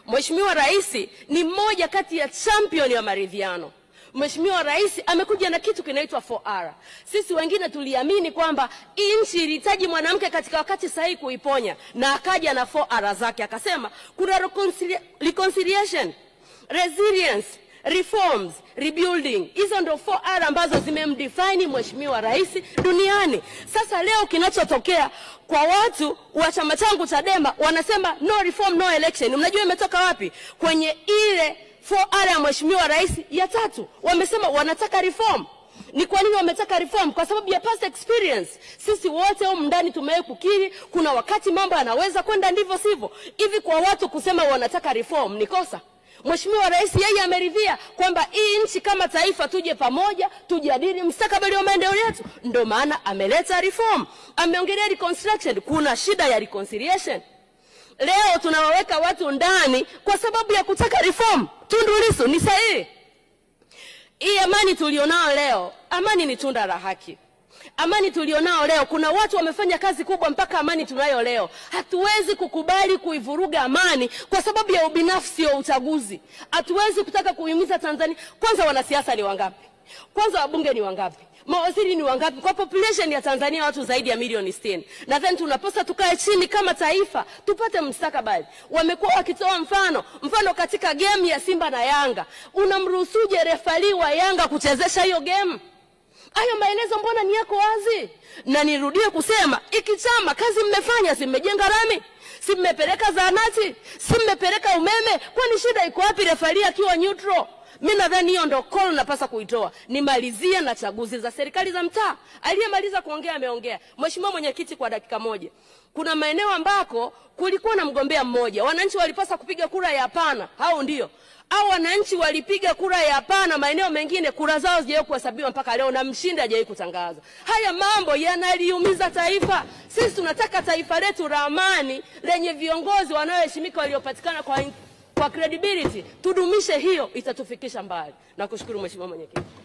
Mheshimiwa Rais ni mmoja kati ya champion ya maridhiano. Mheshimiwa Rais amekuja na kitu kinaitwa 4R. Sisi wengine tuliamini kwamba nchi ilihitaji mwanamke katika wakati sahihi kuiponya, na akaja na 4R zake akasema kuna reconciliation, resilience, reforms, rebuilding. Hizo ndo 4R ambazo zimemdefine Mheshimiwa Rais duniani. Sasa leo kinachotokea kwa watu wa chama changu Chadema wanasema no reform no election. Mnajua imetoka wapi? Kwenye ile 4R ya Mheshimiwa Rais ya 3. Wamesema wanataka reform. Ni kwa nini wametaka reform? Kwa sababu ya past experience. Sisi wote humu ndani tumewahi kukiri kuna wakati mambo yanaweza kwenda ndivyo sivyo. Hivi kwa watu kusema wanataka reform ni kosa? Mheshimiwa Rais yeye ameridhia kwamba hii nchi kama taifa tuje pamoja, tujadili mustakabali wa maendeleo yetu. Ndio maana ameleta reform. Ameongelea reconstruction. Kuna shida ya reconciliation. Leo tunawaweka watu ndani kwa sababu ya kutaka reform. Tundu Lissu ni sahihi. Hii amani tulionao leo, amani ni tunda la haki. Amani tulionao leo, kuna watu wamefanya kazi kubwa mpaka amani tunayo leo. Hatuwezi kukubali kuivuruga amani kwa sababu ya ubinafsi wa uchaguzi. Hatuwezi kutaka kuhimiza Tanzania. Kwanza wanasiasa ni wangapi? Kwanza wabunge ni wangapi? Mawaziri ni wangapi? Kwa population ya Tanzania watu zaidi ya milioni 60. Na then tunapaswa tukae chini kama taifa tupate mustakabali. Wamekuwa wakitoa mfano katika game ya Simba na Yanga. Unamruhusuje refali wa Yanga kuchezesha hiyo game? Hayo maelezo mbona ni yako wazi? Na nirudie kusema, iki chama kazi mmefanya, si mmejenga rami, si mmepeleka zahanati, si mmepeleka umeme, kwani shida iko wapi refali akiwa neutral? Mimi nadhani hiyo ndio call napasa kuitoa. Nimalizia na chaguzi za serikali za mtaa. Aliyemaliza kuongea ameongea. Mheshimiwa Mwenyekiti, kwa dakika moja. Kuna maeneo ambako kulikuwa na mgombea mmoja. Wananchi walipasa kupiga kura ya hapana. Hao ndio. Au wananchi walipiga kura ya hapana, maeneo mengine kura zao hazijawahi kuhesabiwa mpaka leo na mshindi hajawahi kutangazwa. Haya mambo yanaliumiza taifa. Sisi tunataka taifa letu la amani lenye viongozi wanaoheshimika waliopatikana kwa credibility. Tudumishe hiyo, itatufikisha mbali. Nakushukuru Mheshimiwa Mwenyekiti.